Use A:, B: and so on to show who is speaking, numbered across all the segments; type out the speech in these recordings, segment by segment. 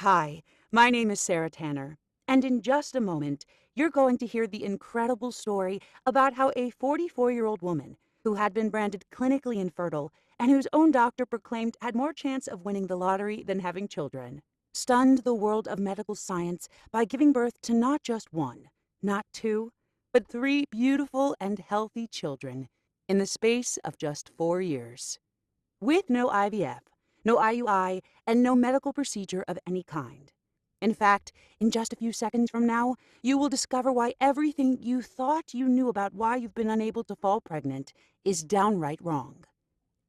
A: Hi, my name is Sarah Tanner, and in just a moment, you're going to hear the incredible story about how a 44-year-old woman who had been branded clinically infertile and whose own doctor proclaimed had more chance of winning the lottery than having children, stunned the world of medical science by giving birth to not just one, not two, but three beautiful and healthy children in the space of just 4 years. With no IVF, no IUI, and no medical procedure of any kind. In fact, in just a few seconds from now, you will discover why everything you thought you knew about why you've been unable to fall pregnant is downright wrong.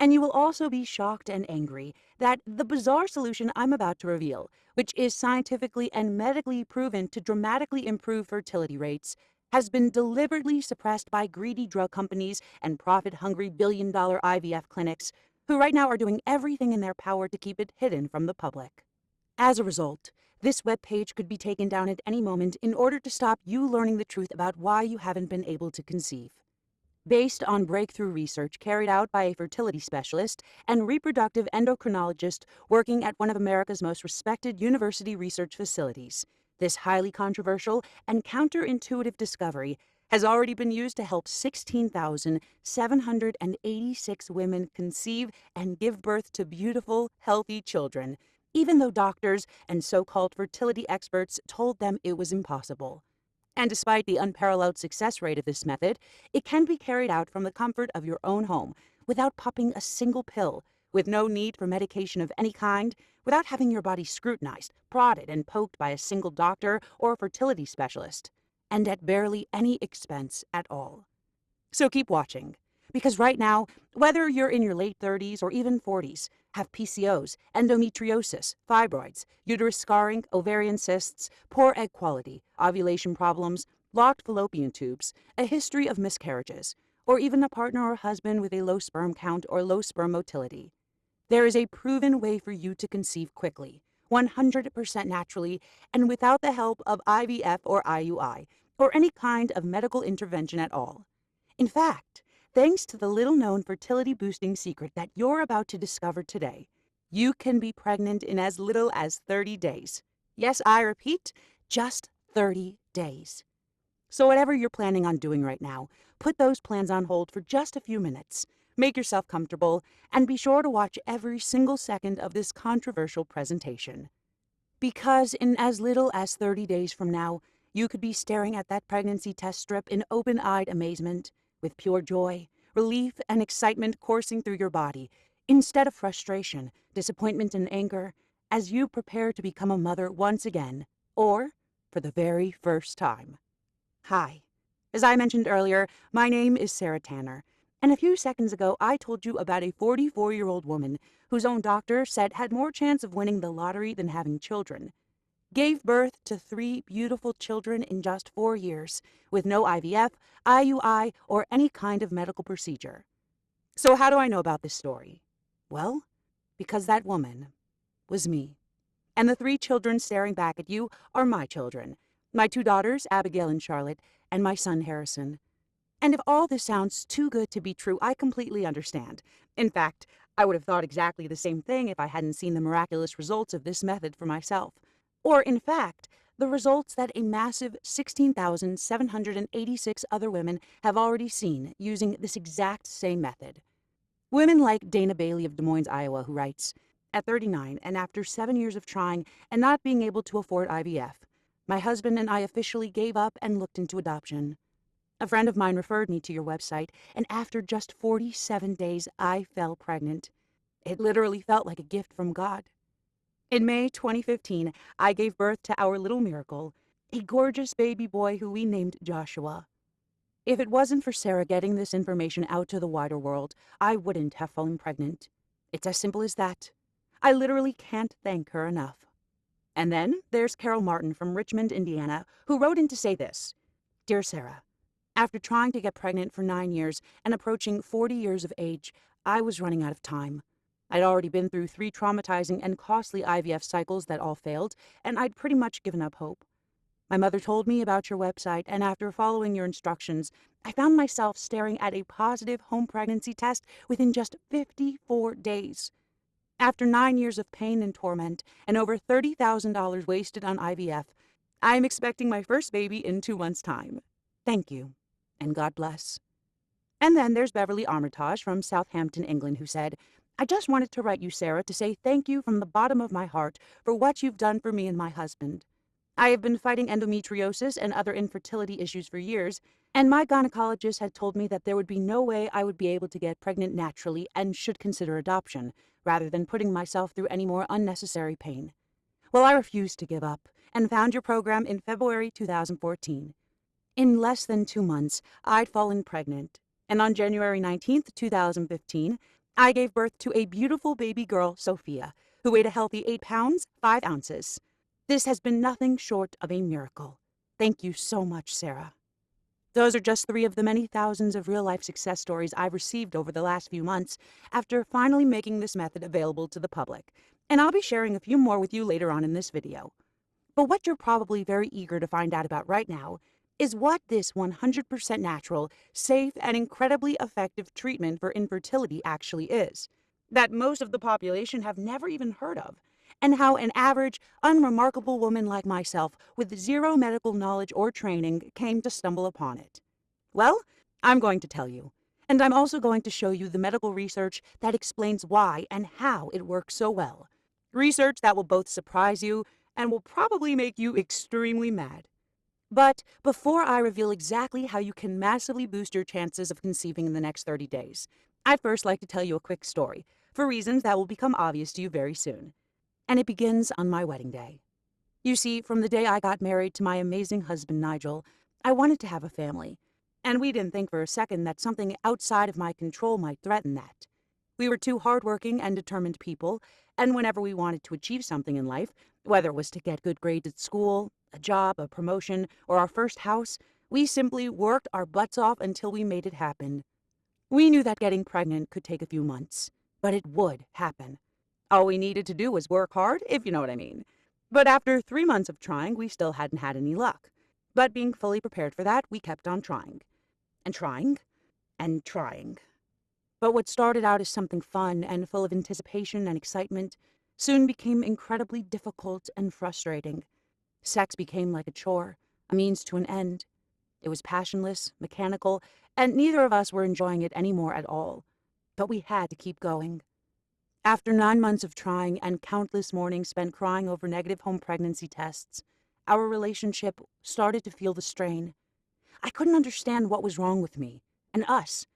A: And you will also be shocked and angry that the bizarre solution I'm about to reveal, which is scientifically and medically proven to dramatically improve fertility rates, has been deliberately suppressed by greedy drug companies and profit-hungry billion-dollar IVF clinics, who right now are doing everything in their power to keep it hidden from the public. As a result, this webpage could be taken down at any moment in order to stop you learning the truth about why you haven't been able to conceive. Based on breakthrough research carried out by a fertility specialist and reproductive endocrinologist working at one of America's most respected university research facilities, this highly controversial and counterintuitive discovery has already been used to help 16,786 women conceive and give birth to beautiful, healthy children, even though doctors and so-called fertility experts told them it was impossible. And despite the unparalleled success rate of this method, it can be carried out from the comfort of your own home without popping a single pill, with no need for medication of any kind, without having your body scrutinized, prodded, and poked by a single doctor or fertility specialist, and at barely any expense at all. So keep watching, because right now, whether you're in your late 30s or even 40s, have PCOS, endometriosis, fibroids, uterus scarring, ovarian cysts, poor egg quality, ovulation problems, blocked fallopian tubes, a history of miscarriages, or even a partner or husband with a low sperm count or low sperm motility, there is a proven way for you to conceive quickly, 100% naturally, and without the help of IVF or IUI, or any kind of medical intervention at all. In fact, thanks to the little-known fertility-boosting secret that you're about to discover today, you can be pregnant in as little as 30 days. Yes, I repeat, just 30 days. So whatever you're planning on doing right now, put those plans on hold for just a few minutes. Make yourself comfortable, and be sure to watch every single second of this controversial presentation. Because in as little as 30 days from now, you could be staring at that pregnancy test strip in open-eyed amazement, with pure joy, relief, and excitement coursing through your body, instead of frustration, disappointment, and anger, as you prepare to become a mother once again, or for the very first time. Hi. As I mentioned earlier, my name is Sarah Tanner, and a few seconds ago I told you about a 44-year-old woman whose own doctor said had more chance of winning the lottery than having children, gave birth to three beautiful children in just 4 years, with no IVF, IUI, or any kind of medical procedure. So how do I know about this story? Well, because that woman was me. And the three children staring back at you are my children. My two daughters, Abigail and Charlotte, and my son, Harrison. And if all this sounds too good to be true, I completely understand. In fact, I would have thought exactly the same thing if I hadn't seen the miraculous results of this method for myself. Or, in fact, the results that a massive 16,786 other women have already seen using this exact same method. Women like Dana Bailey of Des Moines, Iowa, who writes, "At 39, and after 7 years of trying and not being able to afford IVF, my husband and I officially gave up and looked into adoption. A friend of mine referred me to your website, and after just 47 days, I fell pregnant. It literally felt like a gift from God. In May 2015, I gave birth to our little miracle, a gorgeous baby boy who we named Joshua. If it wasn't for Sarah getting this information out to the wider world, I wouldn't have fallen pregnant. It's as simple as that. I literally can't thank her enough." And then there's Carol Martin from Richmond, Indiana, who wrote in to say this: "Dear Sarah, after trying to get pregnant for 9 years and approaching 40 years of age, I was running out of time. I'd already been through 3 traumatizing and costly IVF cycles that all failed, and I'd pretty much given up hope. My mother told me about your website, and after following your instructions, I found myself staring at a positive home pregnancy test within just 54 days. After 9 years of pain and torment and over $30,000 wasted on IVF, I am expecting my first baby in 2 months' time. Thank you, and God bless. And then there's Beverly Armitage from Southampton, England, who said, I just wanted to write you, Sarah, to say thank you from the bottom of my heart for what you've done for me and my husband. I have been fighting endometriosis and other infertility issues for years, and my gynecologist had told me that there would be no way I would be able to get pregnant naturally and should consider adoption, rather than putting myself through any more unnecessary pain. Well, I refused to give up and found your program in February 2014. In less than 2 months, I'd fallen pregnant, and on January 19th, 2015, I gave birth to a beautiful baby girl, Sophia, who weighed a healthy 8 pounds, 5 ounces. This has been nothing short of a miracle. Thank you so much, Sarah. Those are just 3 of the many thousands of real-life success stories I've received over the last few months after finally making this method available to the public, and I'll be sharing a few more with you later on in this video. But what you're probably very eager to find out about right now is what this 100% natural, safe, and incredibly effective treatment for infertility actually is, that most of the population have never even heard of, and how an average, unremarkable woman like myself with zero medical knowledge or training came to stumble upon it. Well, I'm going to tell you, and I'm also going to show you the medical research that explains why and how it works so well. Research that will both surprise you and will probably make you extremely mad. But before I reveal exactly how you can massively boost your chances of conceiving in the next 30 days, I'd first like to tell you a quick story, for reasons that will become obvious to you very soon. And it begins on my wedding day. You see, from the day I got married to my amazing husband, Nigel, I wanted to have a family. And we didn't think for a second that something outside of my control might threaten that. We were two hardworking and determined people, and whenever we wanted to achieve something in life, whether it was to get good grades at school, a job, a promotion, or our first house, we simply worked our butts off until we made it happen. We knew that getting pregnant could take a few months, but it would happen. All we needed to do was work hard, if you know what I mean. But after 3 months of trying, we still hadn't had any luck. But being fully prepared for that, we kept on trying. And trying. And trying. But what started out as something fun and full of anticipation and excitement soon became incredibly difficult and frustrating. Sex became like a chore, a means to an end. It was passionless, mechanical, and neither of us were enjoying it anymore at all. But we had to keep going. After 9 months of trying and countless mornings spent crying over negative home pregnancy tests, our relationship started to feel the strain. I couldn't understand what was wrong with me and us.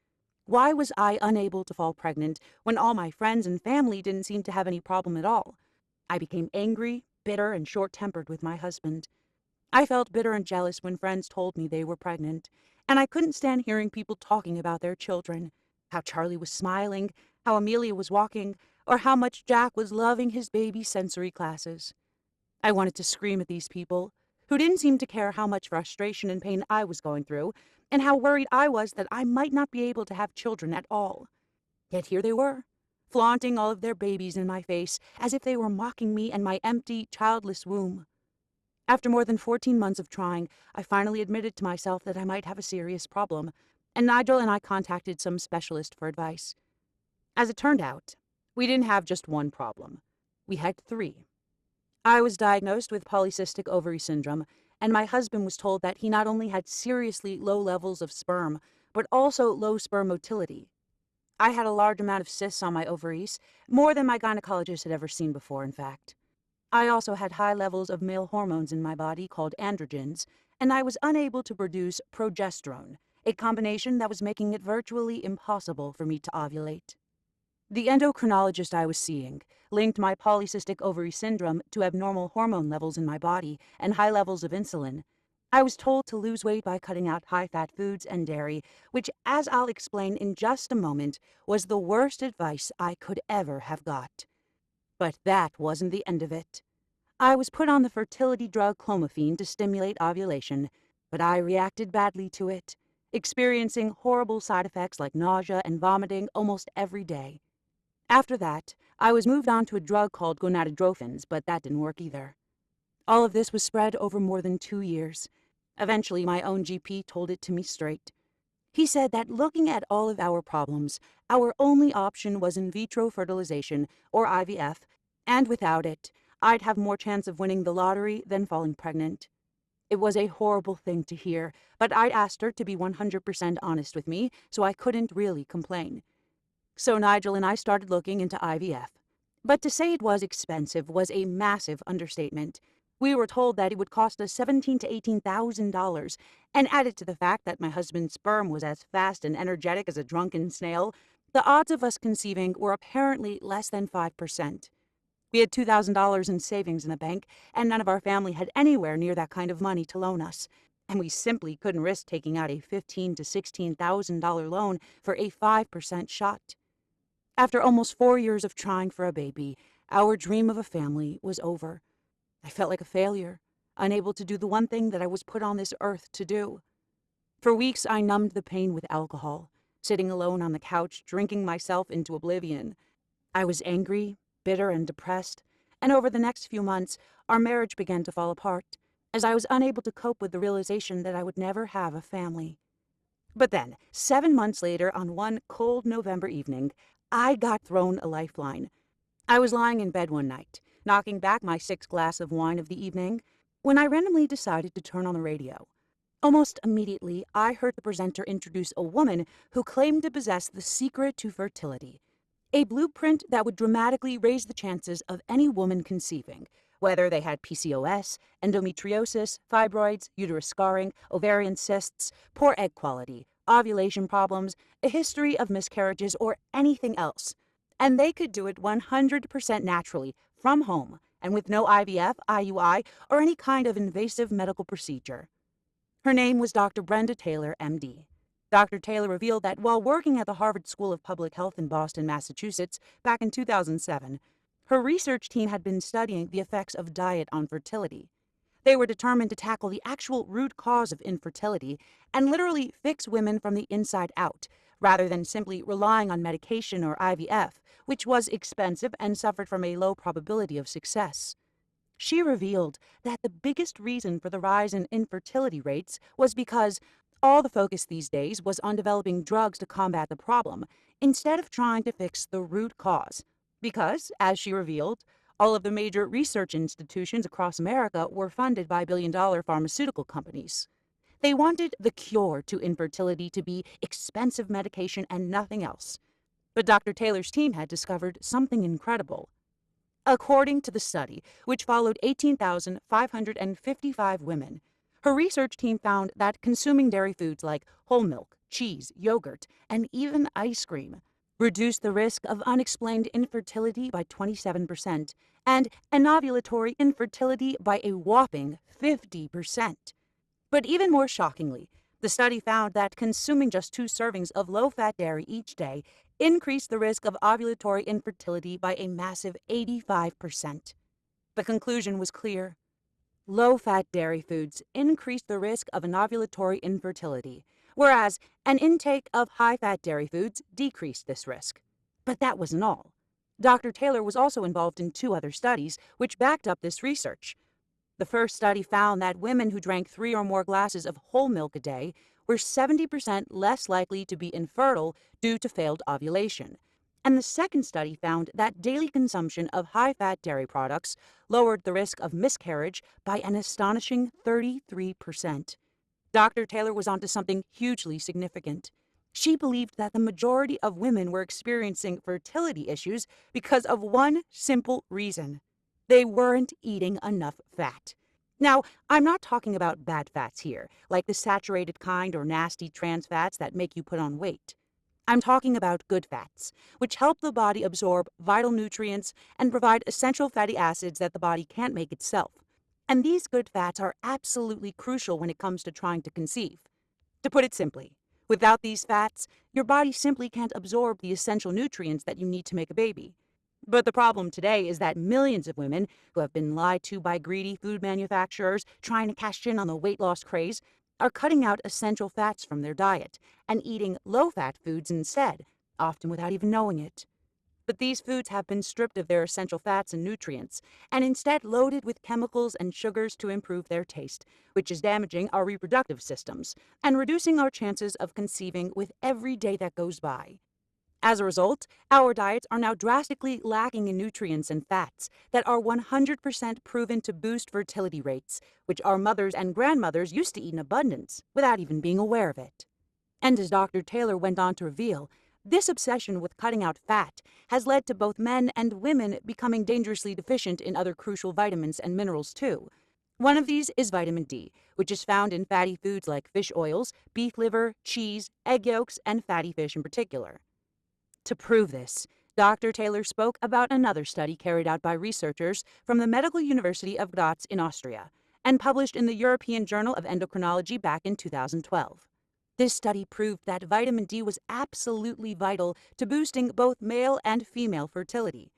A: Why was I unable to fall pregnant when all my friends and family didn't seem to have any problem at all? I became angry, bitter, and short-tempered with my husband. I felt bitter and jealous when friends told me they were pregnant, and I couldn't stand hearing people talking about their children, how Charlie was smiling, how Amelia was walking, or how much Jack was loving his baby sensory classes. I wanted to scream at these people, who didn't seem to care how much frustration and pain I was going through, and how worried I was that I might not be able to have children at all. Yet here they were, flaunting all of their babies in my face, as if they were mocking me and my empty, childless womb. After more than 14 months of trying, I finally admitted to myself that I might have a serious problem, and Nigel and I contacted some specialist for advice. As it turned out, we didn't have just one problem. We had 3. I was diagnosed with polycystic ovary syndrome, and my husband was told that he not only had seriously low levels of sperm, but also low sperm motility. I had a large amount of cysts on my ovaries, more than my gynecologist had ever seen before, in fact. I also had high levels of male hormones in my body called androgens, and I was unable to produce progesterone, a combination that was making it virtually impossible for me to ovulate. The endocrinologist I was seeing linked my polycystic ovary syndrome to abnormal hormone levels in my body and high levels of insulin. I was told to lose weight by cutting out high-fat foods and dairy, which, as I'll explain in just a moment, was the worst advice I could ever have got. But that wasn't the end of it. I was put on the fertility drug clomiphene to stimulate ovulation, but I reacted badly to it, experiencing horrible side effects like nausea and vomiting almost every day. After that, I was moved on to a drug called gonadotropins, but that didn't work either. All of this was spread over more than 2 years. Eventually, my own GP told it to me straight. He said that looking at all of our problems, our only option was in vitro fertilization, or IVF, and without it, I'd have more chance of winning the lottery than falling pregnant. It was a horrible thing to hear, but I'd asked her to be 100% honest with me, so I couldn't really complain. So Nigel and I started looking into IVF. But to say it was expensive was a massive understatement. We were told that it would cost us $17,000 to $18,000, and added to the fact that my husband's sperm was as fast and energetic as a drunken snail, the odds of us conceiving were apparently less than 5%. We had $2,000 in savings in the bank, and none of our family had anywhere near that kind of money to loan us. And we simply couldn't risk taking out a $15,000 to $16,000 loan for a 5% shot. After almost 4 years of trying for a baby, our dream of a family was over. I felt like a failure, unable to do the one thing that I was put on this earth to do. For weeks, I numbed the pain with alcohol, sitting alone on the couch, drinking myself into oblivion. I was angry, bitter, and depressed, and over the next few months, our marriage began to fall apart, as I was unable to cope with the realization that I would never have a family. But then, 7 months later, on one cold November evening, I got thrown a lifeline. I was lying in bed one night, knocking back my sixth glass of wine of the evening, when I randomly decided to turn on the radio. Almost immediately, I heard the presenter introduce a woman who claimed to possess the secret to fertility, a blueprint that would dramatically raise the chances of any woman conceiving, whether they had PCOS, endometriosis, fibroids, uterus scarring, ovarian cysts, poor egg quality, ovulation problems, a history of miscarriages, or anything else. And they could do it 100% naturally, from home, and with no IVF, IUI, or any kind of invasive medical procedure. Her name was Dr. Brenda Taylor, MD. Dr. Taylor revealed that while working at the Harvard School of Public Health in Boston, Massachusetts, back in 2007, her research team had been studying the effects of diet on fertility. They were determined to tackle the actual root cause of infertility and literally fix women from the inside out, rather than simply relying on medication or IVF, which was expensive and suffered from a low probability of success. She revealed that the biggest reason for the rise in infertility rates was because all the focus these days was on developing drugs to combat the problem, instead of trying to fix the root cause. Because, as she revealed, all of the major research institutions across America were funded by billion-dollar pharmaceutical companies. They wanted the cure to infertility to be expensive medication and nothing else. But Dr. Taylor's team had discovered something incredible. According to the study, which followed 18,555 women, her research team found that consuming dairy foods like whole milk, cheese, yogurt, and even ice cream reduced the risk of unexplained infertility by 27% and anovulatory infertility by a whopping 50%. But even more shockingly, the study found that consuming just 2 servings of low-fat dairy each day increased the risk of ovulatory infertility by a massive 85%. The conclusion was clear. Low-fat dairy foods increase the risk of anovulatory infertility, whereas an intake of high-fat dairy foods decreased this risk. But that wasn't all. Dr. Taylor was also involved in 2 other studies which backed up this research. The first study found that women who drank 3 or more glasses of whole milk a day were 70% less likely to be infertile due to failed ovulation. And the second study found that daily consumption of high-fat dairy products lowered the risk of miscarriage by an astonishing 33%. Dr. Taylor was onto something hugely significant. She believed that the majority of women were experiencing fertility issues because of one simple reason. They weren't eating enough fat. Now, I'm not talking about bad fats here, like the saturated kind or nasty trans fats that make you put on weight. I'm talking about good fats, which help the body absorb vital nutrients and provide essential fatty acids that the body can't make itself. And these good fats are absolutely crucial when it comes to trying to conceive. To put it simply, without these fats, your body simply can't absorb the essential nutrients that you need to make a baby. But the problem today is that millions of women who have been lied to by greedy food manufacturers trying to cash in on the weight loss craze are cutting out essential fats from their diet and eating low-fat foods instead, often without even knowing it. But these foods have been stripped of their essential fats and nutrients, and instead loaded with chemicals and sugars to improve their taste, which is damaging our reproductive systems and reducing our chances of conceiving with every day that goes by. As a result, our diets are now drastically lacking in nutrients and fats that are 100% proven to boost fertility rates, which our mothers and grandmothers used to eat in abundance without even being aware of it. And as Dr. Taylor went on to reveal, this obsession with cutting out fat has led to both men and women becoming dangerously deficient in other crucial vitamins and minerals too. One of these is vitamin D, which is found in fatty foods like fish oils, beef liver, cheese, egg yolks, and fatty fish in particular. To prove this, Dr. Taylor spoke about another study carried out by researchers from the Medical University of Graz in Austria and published in the European Journal of Endocrinology back in 2012. This study proved that vitamin D was absolutely vital to boosting both male and female fertility.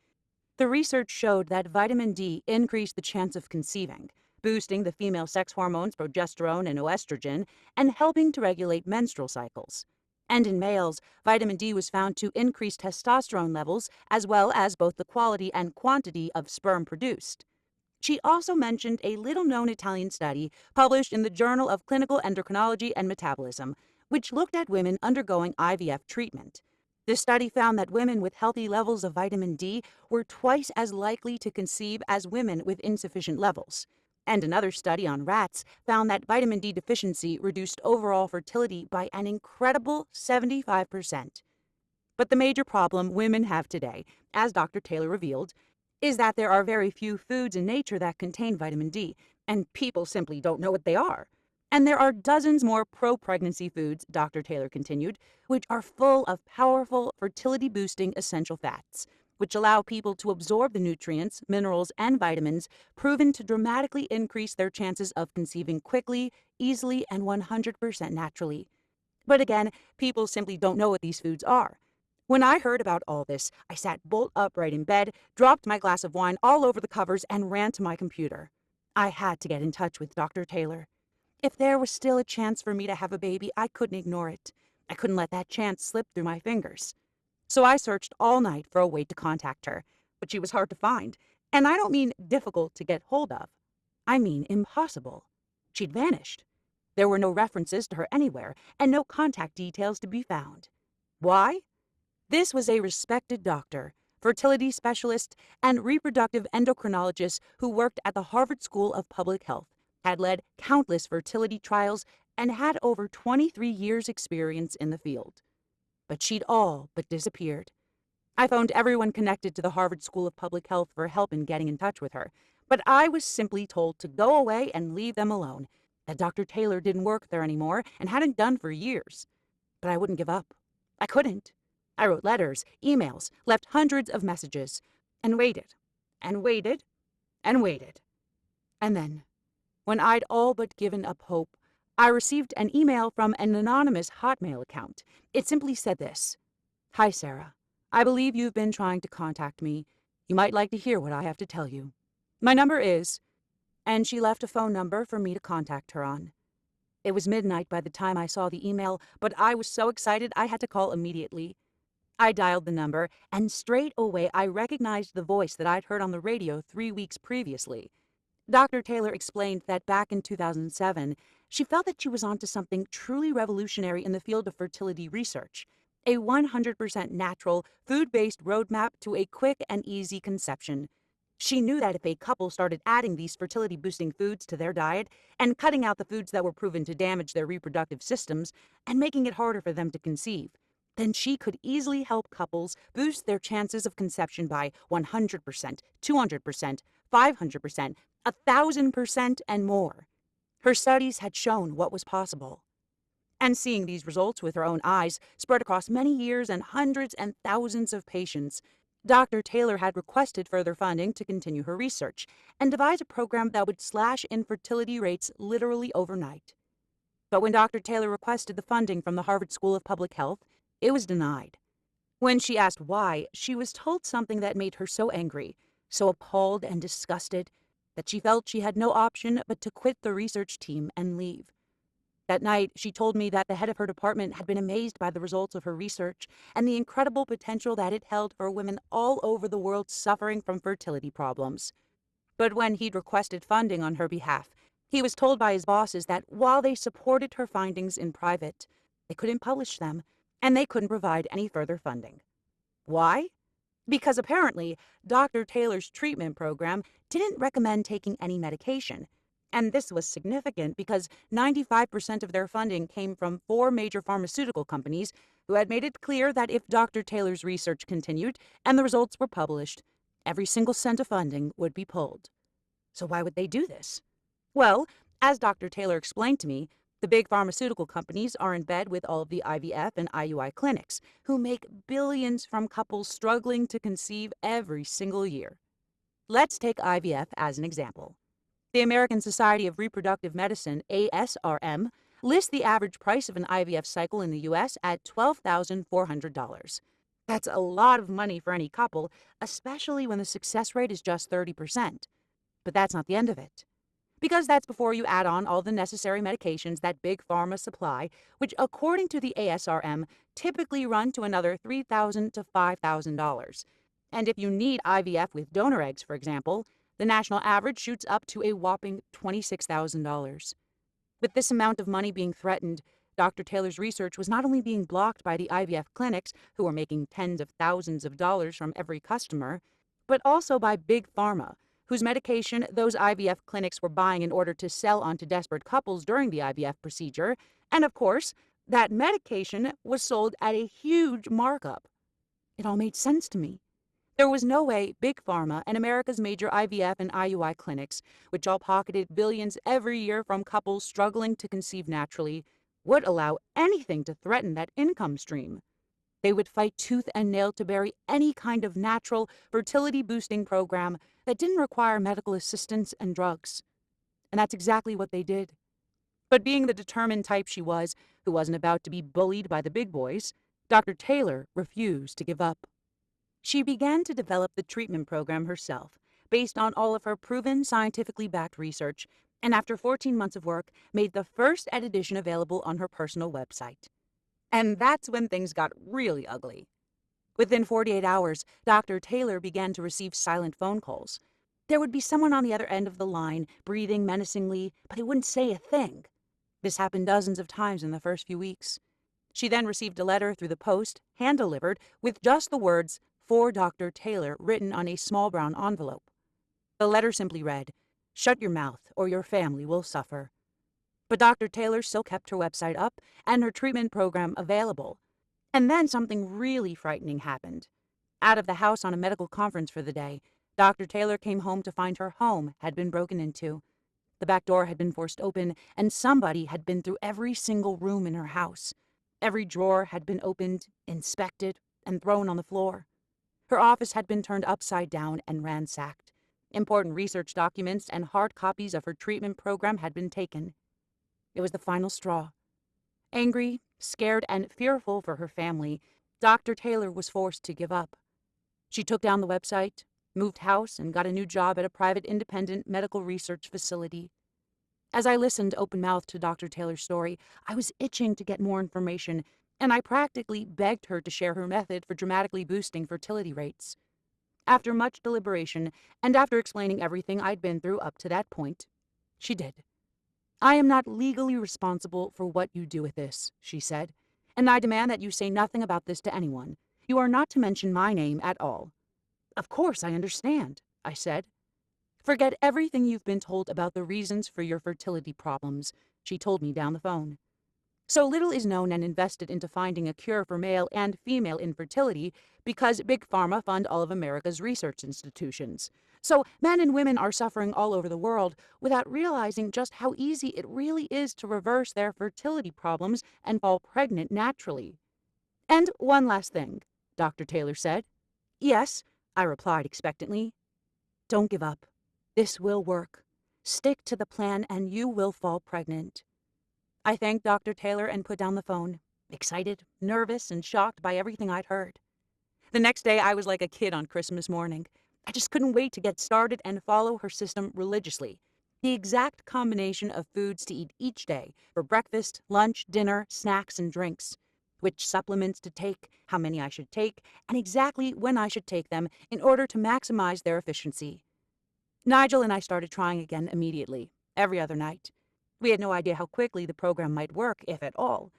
A: The research showed that vitamin D increased the chance of conceiving, boosting the female sex hormones progesterone and estrogen, and helping to regulate menstrual cycles. And in males, vitamin D was found to increase testosterone levels as well as both the quality and quantity of sperm produced. She also mentioned a little-known Italian study published in the Journal of Clinical Endocrinology and Metabolism, which looked at women undergoing IVF treatment. This study found that women with healthy levels of vitamin D were twice as likely to conceive as women with insufficient levels. And another study on rats found that vitamin D deficiency reduced overall fertility by an incredible 75%. But the major problem women have today, as Dr. Taylor revealed, is that there are very few foods in nature that contain vitamin D, and people simply don't know what they are. And there are dozens more pro-pregnancy foods, Dr. Taylor continued, which are full of powerful fertility-boosting essential fats, which allow people to absorb the nutrients, minerals, and vitamins proven to dramatically increase their chances of conceiving quickly, easily, and 100% naturally. But again, people simply don't know what these foods are. When I heard about all this, I sat bolt upright in bed, dropped my glass of wine all over the covers, and ran to my computer. I had to get in touch with Dr. Taylor. If there was still a chance for me to have a baby, I couldn't ignore it. I couldn't let that chance slip through my fingers. So I searched all night for a way to contact her, but she was hard to find. And I don't mean difficult to get hold of. I mean impossible. She'd vanished. There were no references to her anywhere, and no contact details to be found. Why? This was a respected doctor, fertility specialist, and reproductive endocrinologist who worked at the Harvard School of Public Health, had led countless fertility trials, and had over 23 years' experience in the field. But she'd all but disappeared. I phoned everyone connected to the Harvard School of Public Health for help in getting in touch with her, but I was simply told to go away and leave them alone, that Dr. Taylor didn't work there anymore and hadn't done for years. But I wouldn't give up. I couldn't. I wrote letters, emails, left hundreds of messages, and waited, and waited, and waited. And then, when I'd all but given up hope, I received an email from an anonymous Hotmail account. It simply said this: "Hi, Sarah. I believe you've been trying to contact me. You might like to hear what I have to tell you. My number is..." And she left a phone number for me to contact her on. It was midnight by the time I saw the email, but I was so excited I had to call immediately. I dialed the number, and straight away I recognized the voice that I'd heard on the radio 3 weeks previously. Dr. Taylor explained that back in 2007, she felt that she was onto something truly revolutionary in the field of fertility research, a 100% natural, food-based roadmap to a quick and easy conception. She knew that if a couple started adding these fertility-boosting foods to their diet and cutting out the foods that were proven to damage their reproductive systems and making it harder for them to conceive, then she could easily help couples boost their chances of conception by 100%, 200%, 500%, 1,000%, and more. Her studies had shown what was possible. And seeing these results with her own eyes, spread across many years and hundreds and thousands of patients, Dr. Taylor had requested further funding to continue her research and devise a program that would slash infertility rates literally overnight. But when Dr. Taylor requested the funding from the Harvard School of Public Health, it was denied. When she asked why, she was told something that made her so angry, so appalled and disgusted, that she felt she had no option but to quit the research team and leave. That night, she told me that the head of her department had been amazed by the results of her research and the incredible potential that it held for women all over the world suffering from fertility problems. But when he'd requested funding on her behalf, he was told by his bosses that while they supported her findings in private, they couldn't publish them and they couldn't provide any further funding. Why? Because apparently, Dr. Taylor's treatment program didn't recommend taking any medication. And this was significant because 95% of their funding came from four major pharmaceutical companies who had made it clear that if Dr. Taylor's research continued and the results were published, every single cent of funding would be pulled. So why would they do this? Well, as Dr. Taylor explained to me, the big pharmaceutical companies are in bed with all of the IVF and IUI clinics, who make billions from couples struggling to conceive every single year. Let's take IVF as an example. The American Society of Reproductive Medicine, ASRM, lists the average price of an IVF cycle in the U.S. at $12,400. That's a lot of money for any couple, especially when the success rate is just 30%. But that's not the end of it. Because that's before you add on all the necessary medications that Big Pharma supply, which, according to the ASRM, typically run to another $3,000 to $5,000. And if you need IVF with donor eggs, for example, the national average shoots up to a whopping $26,000. With this amount of money being threatened, Dr. Taylor's research was not only being blocked by the IVF clinics, who were making tens of thousands of dollars from every customer, but also by Big Pharma, whose medication those IVF clinics were buying in order to sell onto desperate couples during the IVF procedure. And of course, that medication was sold at a huge markup. It all made sense to me. There was no way Big Pharma and America's major IVF and IUI clinics, which all pocketed billions every year from couples struggling to conceive naturally, would allow anything to threaten that income stream. They would fight tooth and nail to bury any kind of natural fertility-boosting program that didn't require medical assistance and drugs. And that's exactly what they did. But being the determined type she was, who wasn't about to be bullied by the big boys, Dr. Taylor refused to give up. She began to develop the treatment program herself, based on all of her proven, scientifically backed research, and after 14 months of work, made the first edition available on her personal website. And that's when things got really ugly. Within 48 hours, Dr. Taylor began to receive silent phone calls. There would be someone on the other end of the line, breathing menacingly, but he wouldn't say a thing. This happened dozens of times in the first few weeks. She then received a letter through the post, hand-delivered, with just the words, "For Dr. Taylor," written on a small brown envelope. The letter simply read, "Shut your mouth, or your family will suffer." But Dr. Taylor still kept her website up and her treatment program available. And then something really frightening happened. Out of the house on a medical conference for the day, Dr. Taylor came home to find her home had been broken into. The back door had been forced open, and somebody had been through every single room in her house. Every drawer had been opened, inspected, and thrown on the floor. Her office had been turned upside down and ransacked. Important research documents and hard copies of her treatment program had been taken. It was the final straw. Angry, scared, and fearful for her family, Dr. Taylor was forced to give up. She took down the website, moved house, and got a new job at a private independent medical research facility. As I listened open-mouthed to Dr. Taylor's story, I was itching to get more information, and I practically begged her to share her method for dramatically boosting fertility rates. After much deliberation, and after explaining everything I'd been through up to that point, she did. "I am not legally responsible for what you do with this," she said, "and I demand that you say nothing about this to anyone. You are not to mention my name at all." "Of course, I understand," I said. "Forget everything you've been told about the reasons for your fertility problems," she told me down the phone. So little is known and invested into finding a cure for male and female infertility because Big Pharma fund all of America's research institutions. So men and women are suffering all over the world without realizing just how easy it really is to reverse their fertility problems and fall pregnant naturally. "And one last thing," Dr. Taylor said. "Yes," I replied expectantly. "Don't give up. This will work. Stick to the plan and you will fall pregnant." I thanked Dr. Taylor and put down the phone, excited, nervous, and shocked by everything I'd heard. The next day, I was like a kid on Christmas morning. I just couldn't wait to get started and follow her system religiously. The exact combination of foods to eat each day for breakfast, lunch, dinner, snacks, and drinks. Which supplements to take, how many I should take, and exactly when I should take them in order to maximize their efficiency. Nigel and I started trying again immediately, every other night. We had no idea how quickly the program might work, if at all.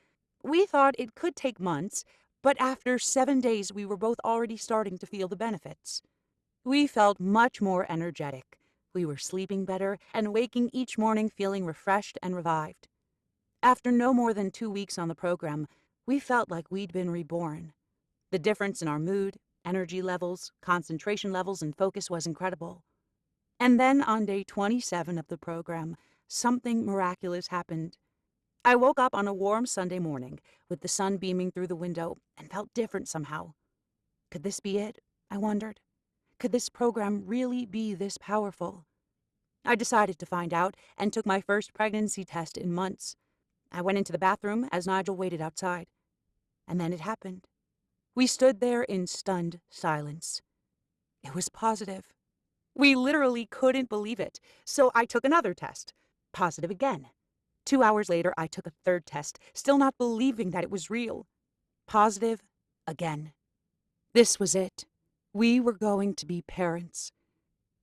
A: We thought it could take months, but after 7 days we were both already starting to feel the benefits. We felt much more energetic. We were sleeping better and waking each morning feeling refreshed and revived. After no more than 2 weeks on the program, we felt like we'd been reborn. The difference in our mood, energy levels, concentration levels, and focus was incredible. And then on day 27 of the program, something miraculous happened. I woke up on a warm Sunday morning with the sun beaming through the window and felt different somehow. Could this be it? I wondered. Could this program really be this powerful? I decided to find out and took my first pregnancy test in months. I went into the bathroom as Nigel waited outside. And then it happened. We stood there in stunned silence. It was positive. We literally couldn't believe it, so I took another test. Positive again. 2 hours later, I took a third test, still not believing that it was real. Positive again. This was it. We were going to be parents.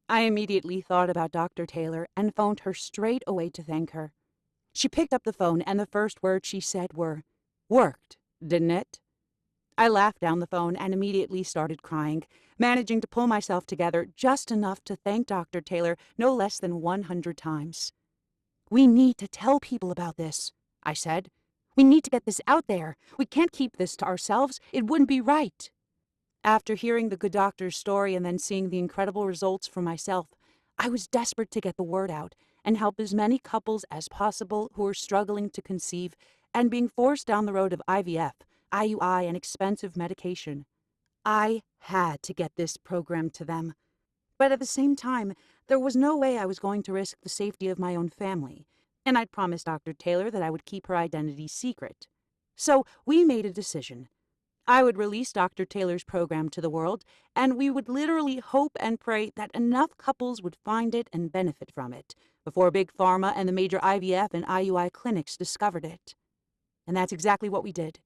A: I immediately thought about Dr. Taylor and phoned her straight away to thank her. She picked up the phone and the first words she said were, "Worked, didn't it?" I laughed down the phone and immediately started crying, managing to pull myself together just enough to thank Dr. Taylor no less than 100 times. "We need to tell people about this," I said. "We need to get this out there. We can't keep this to ourselves. It wouldn't be right." After hearing the good doctor's story and then seeing the incredible results for myself, I was desperate to get the word out and help as many couples as possible who were struggling to conceive and being forced down the road of IVF, IUI, and expensive medication. I had to get this program to them. But at the same time, there was no way I was going to risk the safety of my own family, and I'd promised Dr. Taylor that I would keep her identity secret. So we made a decision. I would release Dr. Taylor's program to the world, and we would literally hope and pray that enough couples would find it and benefit from it before Big Pharma and the major IVF and IUI clinics discovered it. And that's exactly what we did.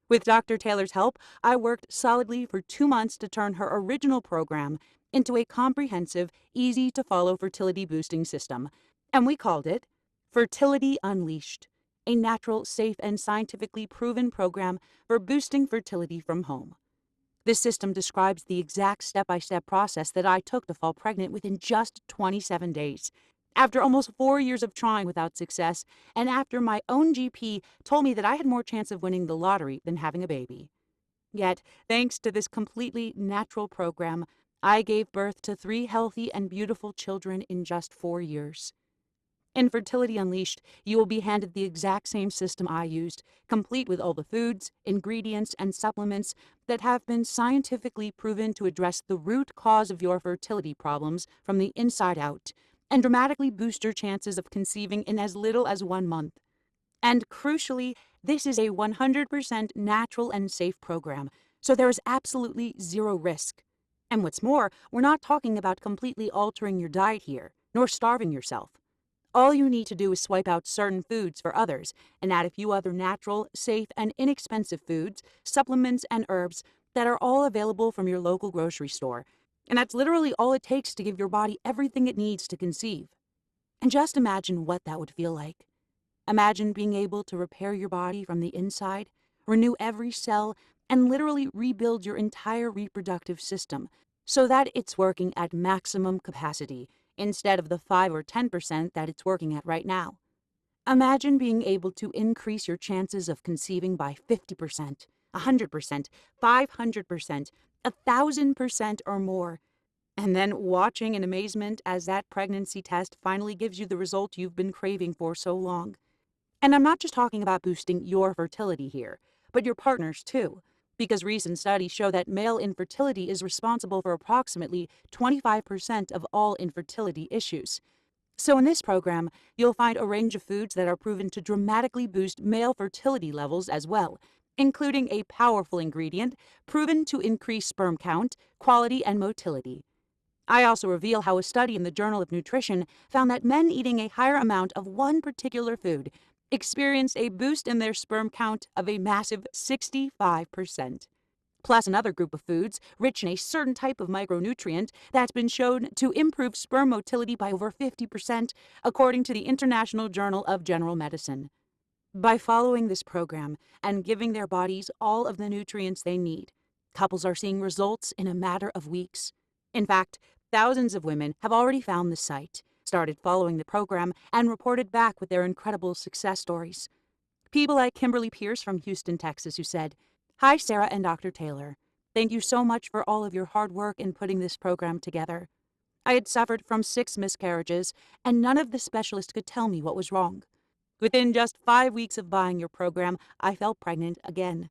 A: With Dr. Taylor's help, I worked solidly for 2 months to turn her original program into a comprehensive, easy-to-follow fertility boosting system, and we called it Fertility Unleashed, a natural, safe, and scientifically proven program for boosting fertility from home. This system describes the exact step-by-step process that I took to fall pregnant within just 27 days. After almost 4 years of trying without success, and after my own GP told me that I had more chance of winning the lottery than having a baby. Yet, thanks to this completely natural program, I gave birth to 3 healthy and beautiful children in just 4 years. In Fertility Unleashed, you will be handed the exact same system I used, complete with all the foods, ingredients, and supplements that have been scientifically proven to address the root cause of your fertility problems from the inside out, and dramatically boost your chances of conceiving in as little as 1 month. And crucially, this is a 100% natural and safe program, so there is absolutely zero risk. And what's more, we're not talking about completely altering your diet here, nor starving yourself. All you need to do is swipe out certain foods for others and add a few other natural, safe, and inexpensive foods, supplements, and herbs that are all available from your local grocery store. And that's literally all it takes to give your body everything it needs to conceive. And just imagine what that would feel like. Imagine being able to repair your body from the inside, renew every cell, and literally rebuild your entire reproductive system so that it's working at maximum capacity instead of the 5 or 10% that it's working at right now. Imagine being able to increase your chances of conceiving by 50%, 100%, 500%, 1,000% or more, and then watching in amazement as that pregnancy test finally gives you the result you've been craving for so long. And I'm not just talking about boosting your fertility here, but your partner's too, because recent studies show that male infertility is responsible for approximately 25% of all infertility issues. So in this program, you'll find a range of foods that are proven to dramatically boost male fertility levels as well, including a powerful ingredient proven to increase sperm count, quality, and motility. I also reveal how a study in the Journal of Nutrition found that men eating a higher amount of one particular food experienced a boost in their sperm count of a massive 65%. Plus another group of foods rich in a certain type of micronutrient that's been shown to improve sperm motility by over 50%, according to the International Journal of General Medicine. By following this program and giving their bodies all of the nutrients they need, couples are seeing results in a matter of weeks. In fact, thousands of women have already found the site, started following the program, and reported back with their incredible success stories. People like Kimberly Pierce from Houston, Texas, who said, "Hi, Sarah and Dr. Taylor. Thank you so much for all of your hard work in putting this program together. I had suffered from 6 miscarriages, and none of the specialists could tell me what was wrong. Within just 5 weeks of buying your program, I fell pregnant again.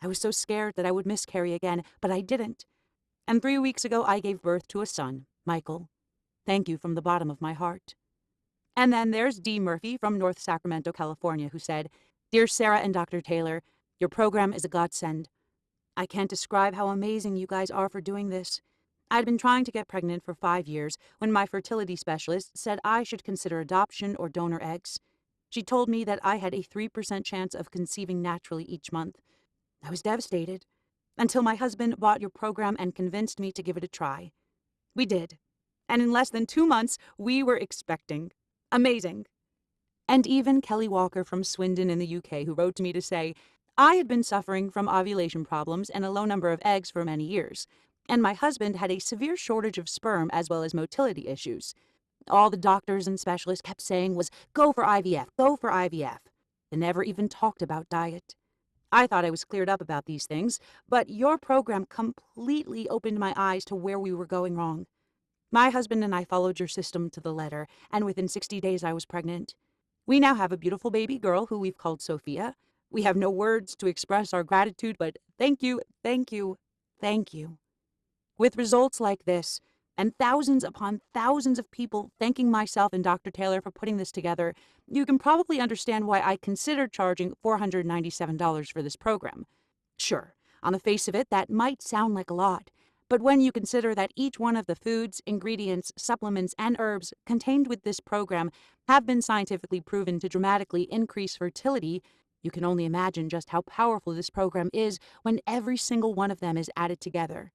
A: I was so scared that I would miscarry again, but I didn't. And 3 weeks ago, I gave birth to a son, Michael. Thank you from the bottom of my heart." And then there's Dee Murphy from North Sacramento, California, who said, "Dear Sarah and Dr. Taylor, your program is a godsend. I can't describe how amazing you guys are for doing this. I'd been trying to get pregnant for 5 years when my fertility specialist said I should consider adoption or donor eggs. She told me that I had a 3% chance of conceiving naturally each month. I was devastated, until my husband bought your program and convinced me to give it a try. We did. And in less than 2 months, we were expecting. Amazing." And even Kelly Walker from Swindon in the UK, who wrote to me to say, "I had been suffering from ovulation problems and a low number of eggs for many years, and my husband had a severe shortage of sperm as well as motility issues. All the doctors and specialists kept saying was, 'Go for IVF, go for IVF.' They never even talked about diet. I thought I was cleared up about these things, but your program completely opened my eyes to where we were going wrong. My husband and I followed your system to the letter, and within 60 days I was pregnant. We now have a beautiful baby girl who we've called Sophia. We have no words to express our gratitude, but thank you, thank you, thank you." With results like this, and thousands upon thousands of people thanking myself and Dr. Taylor for putting this together, you can probably understand why I considered charging $497 for this program. Sure, on the face of it, that might sound like a lot, but when you consider that each one of the foods, ingredients, supplements, and herbs contained with this program have been scientifically proven to dramatically increase fertility, you can only imagine just how powerful this program is when every single one of them is added together.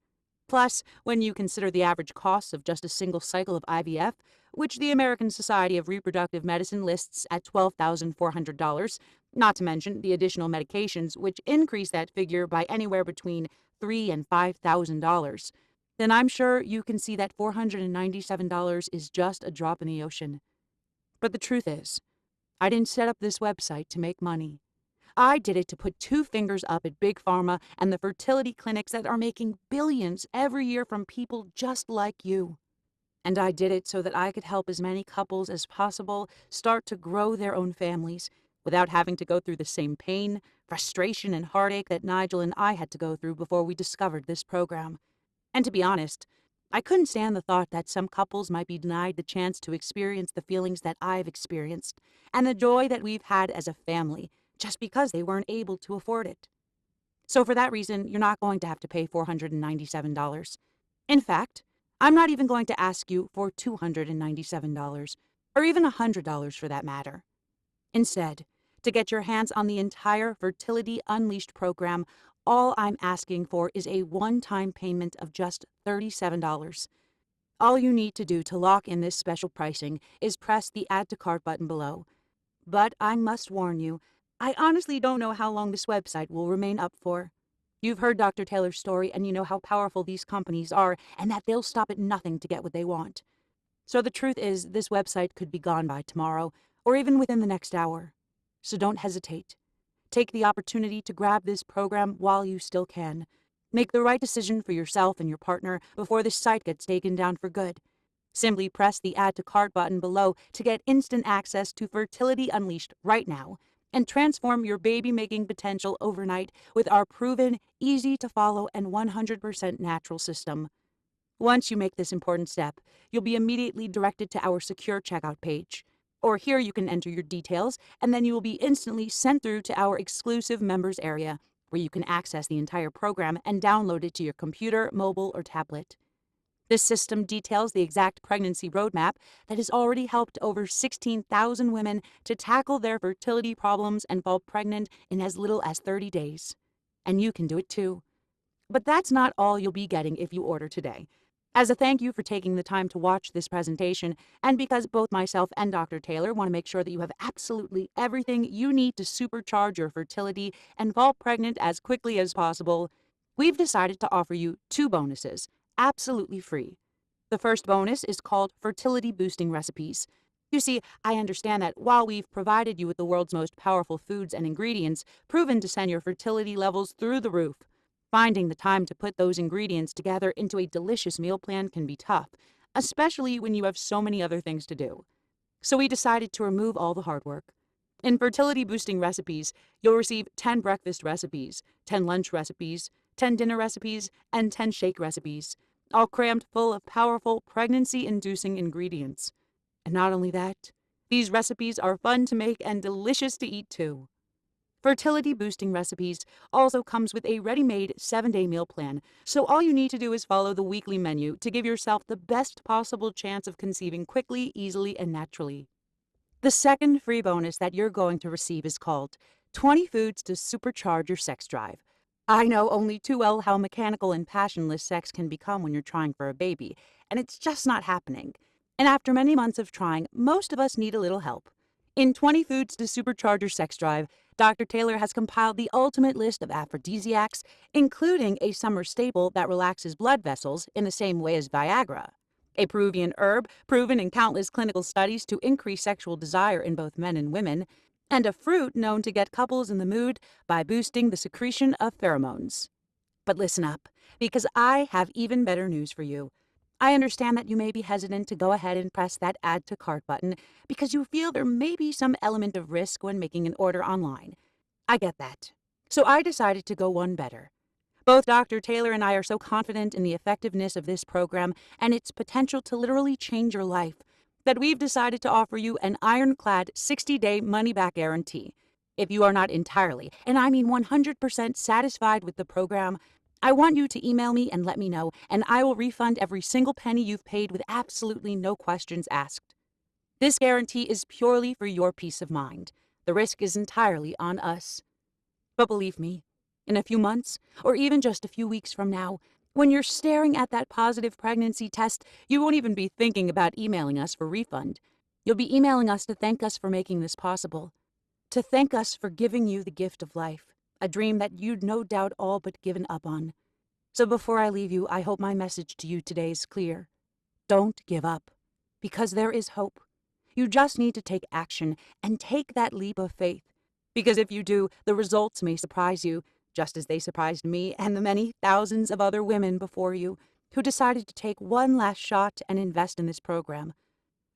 A: Plus, when you consider the average costs of just a single cycle of IVF, which the American Society of Reproductive Medicine lists at $12,400, not to mention the additional medications, which increase that figure by anywhere between $3,000 and $5,000, then I'm sure you can see that $497 is just a drop in the ocean. But the truth is, I didn't set up this website to make money. I did it to put two fingers up at Big Pharma and the fertility clinics that are making billions every year from people just like you. And I did it so that I could help as many couples as possible start to grow their own families without having to go through the same pain, frustration, and heartache that Nigel and I had to go through before we discovered this program. And to be honest, I couldn't stand the thought that some couples might be denied the chance to experience the feelings that I've experienced and the joy that we've had as a family just because they weren't able to afford it. So for that reason, you're not going to have to pay $497. In fact, I'm not even going to ask you for $297, or even $100 for that matter. Instead, to get your hands on the entire Fertility Unleashed program, all I'm asking for is a one-time payment of just $37. All you need to do to lock in this special pricing is press the Add to Cart button below. But I must warn you, I honestly don't know how long this website will remain up for. You've heard Dr. Taylor's story and you know how powerful these companies are and that they'll stop at nothing to get what they want. So the truth is, this website could be gone by tomorrow, or even within the next hour. So don't hesitate. Take the opportunity to grab this program while you still can. Make the right decision for yourself and your partner before this site gets taken down for good. Simply press the Add to Cart button below to get instant access to Fertility Unleashed right now and transform your baby-making potential overnight with our proven, easy-to-follow, and 100% natural system. Once you make this important step, you'll be immediately directed to our secure checkout page. Or here you can enter your details, and then you will be instantly sent through to our exclusive members area, where you can access the entire program and download it to your computer, mobile, or tablet. This system details the exact pregnancy roadmap that has already helped over 16,000 women to tackle their fertility problems and fall pregnant in as little as 30 days. And you can do it too. But that's not all you'll be getting if you order today. As a thank you for taking the time to watch this presentation, and because both myself and Dr. Taylor want to make sure that you have absolutely everything you need to supercharge your fertility and fall pregnant as quickly as possible, we've decided to offer you two bonuses, absolutely free. The first bonus is called Fertility Boosting Recipes. You see, I understand that while we've provided you with the world's most powerful foods and ingredients proven to send your fertility levels through the roof, finding the time to put those ingredients together into a delicious meal plan can be tough, especially when you have so many other things to do. So we decided to remove all the hard work. In fertility boosting recipes, you'll receive 10 breakfast recipes, 10 lunch recipes, 10 dinner recipes, and 10 shake recipes, all crammed full of powerful pregnancy-inducing ingredients. And not only that, these recipes are fun to make and delicious to eat too. Fertility boosting recipes also comes with a ready-made 7-day meal plan, so all you need to do is follow the weekly menu to give yourself the best possible chance of conceiving quickly, easily, and naturally. The second free bonus that you're going to receive is called 20 Foods to Supercharge Your Sex Drive. I know only too well how mechanical and passionless sex can become when you're trying for a baby, and it's just not happening. And after many months of trying, most of us need a little help. In 20 Foods to Supercharge Your Sex Drive, Dr. Taylor has compiled the ultimate list of aphrodisiacs, including a summer staple that relaxes blood vessels in the same way as Viagra, a Peruvian herb proven in countless clinical studies to increase sexual desire in both men and women, and a fruit known to get couples in the mood by boosting the secretion of pheromones. But listen up, because I have even better news for you. I understand that you may be hesitant to go ahead and press that Add to Cart button because you feel there may be some element of risk when making an order online. I get that. So I decided to go one better. Both Dr. Taylor and I are so confident in the effectiveness of this program and its potential to literally change your life that we've decided to offer you an ironclad 60-day money-back guarantee. If you are not entirely, and I mean 100% satisfied with the program, I want you to email me and let me know, and I will refund every single penny you've paid with absolutely no questions asked. This guarantee is purely for your peace of mind. The risk is entirely on us. But believe me, in a few months, or even just a few weeks from now, when you're staring at that positive pregnancy test, you won't even be thinking about emailing us for refund. You'll be emailing us to thank us for making this possible, to thank us for giving you the gift of life, a dream that you'd no doubt all but given up on. So before I leave you, I hope my message to you today is clear. Don't give up, because there is hope. You just need to take action and take that leap of faith. Because if you do, the results may surprise you, just as they surprised me and the many thousands of other women before you who decided to take one last shot and invest in this program.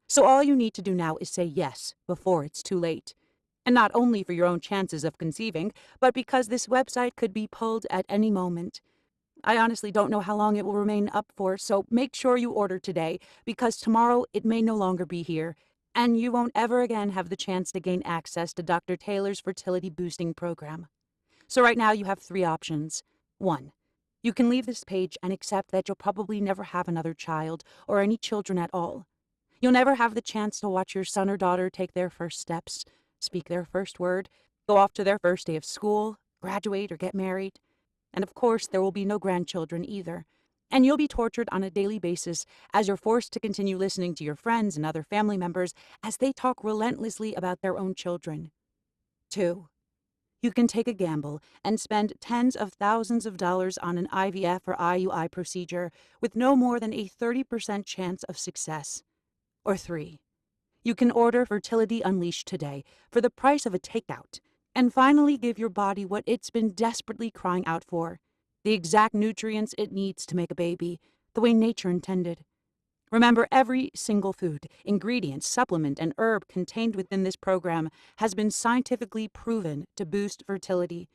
A: So all you need to do now is say yes before it's too late. And not only for your own chances of conceiving, but because this website could be pulled at any moment. I honestly don't know how long it will remain up for, so make sure you order today, because tomorrow it may no longer be here, and you won't ever again have the chance to gain access to Dr. Taylor's fertility boosting program. So right now you have 3 options. 1. You can leave this page and accept that you'll probably never have another child or any children at all. You'll never have the chance to watch your son or daughter take their first steps, speak their first word, go off to their first day of school, graduate, or get married. And of course, there will be no grandchildren either. And you'll be tortured on a daily basis as you're forced to continue listening to your friends and other family members as they talk relentlessly about their own children. 2. You can take a gamble and spend tens of thousands of dollars on an IVF or IUI procedure with no more than a 30% chance of success. Or 3. You can order Fertility Unleashed today for the price of a takeout and finally give your body what it's been desperately crying out for, the exact nutrients it needs to make a baby, the way nature intended. Remember, every single food, ingredient, supplement, and herb contained within this program has been scientifically proven to boost fertility.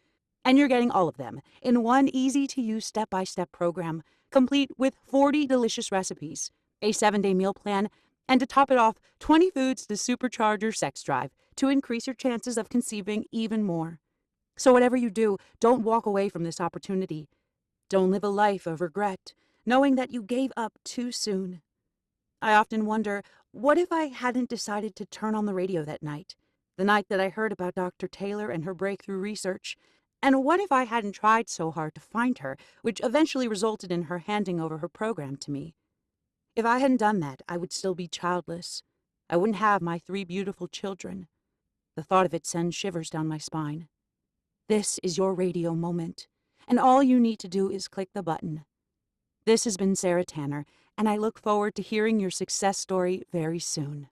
A: And you're getting all of them in one easy-to-use step-by-step program, complete with 40 delicious recipes, a 7-day meal plan, and to top it off, 20 foods to supercharge your sex drive to increase your chances of conceiving even more. So whatever you do, don't walk away from this opportunity. Don't live a life of regret. knowing that you gave up too soon. I often wonder, what if I hadn't decided to turn on the radio that night, the night that I heard about Dr. Taylor and her breakthrough research? And what if I hadn't tried so hard to find her, which eventually resulted in her handing over her program to me? If I hadn't done that, I would still be childless. I wouldn't have my 3 beautiful children. The thought of it sends shivers down my spine. This is your radio moment, and all you need to do is click the button. This has been Sarah Tanner, and I look forward to hearing your success story very soon.